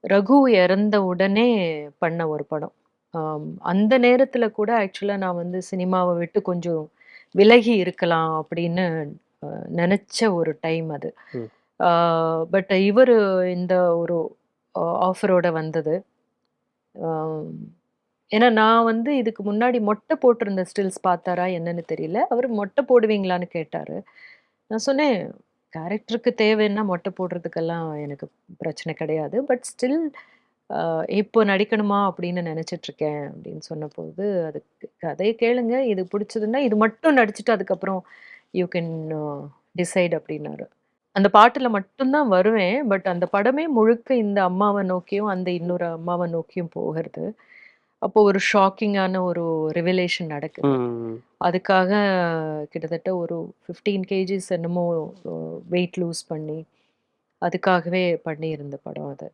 ரகு இறந்த உடனே பண்ண ஒரு படம். அந்த நேரத்துல கூட ஆக்சுவலா நான் வந்து சினிமாவ விட்டு கொஞ்சம் விலகி இருக்கலாம் அப்படின்னு அ நெனச்ச ஒரு டைம் அது. ம். ஆ பட் இவரு இந்த ஒரு ஆஃபரோட வந்தது. ஆம். ஏன்னா நான் வந்து இதுக்கு முன்னாடி மொட்டை போட்டிருந்த ஸ்டில்ஸ் பார்த்தாரா என்னன்னு தெரியல. அவரு மொட்டை போடுவீங்களான்னு கேட்டாரு. நான் சொன்னேன், "கேரக்டருக்கு தேவைன்னா மொட்டை போடுறதுக்கெல்லாம் எனக்கு பிரச்சனை கிடையாது. பட் ஸ்டில் அ இப்போ நடிக்கணுமா அப்படின்னு நெனச்சிட்டுருக்கேன்." அப்படின்னு சொன்னபோது, "அதுக்கு கதைய கேளுங்க. இது புடிச்சதுன்னா, இது மட்டும் நடிச்சுட்டு அதுக்கப்புறம் யூ கேன் டிசைட்." அப்படின்னாரு. அந்த பாட்டுல மட்டும் தான் வருவேன். பட் அந்த படமே முழுக்க இந்த அம்மாவ நோக்கியும், அந்த இன்னொரு அம்மாவ நோக்கியும் போகுறது. அப்போ ஒரு ஷாக்கிங்கான ஒரு ரிவலேஷன் நடக்குது. ம். அதுக்காக கிட்டத்தட்ட ஒரு 15 கேஜிஸ் என்னமோ வெயிட் லூஸ் பண்ணி, அதுக்காகவே பண்ணியிருந்த படம் அது.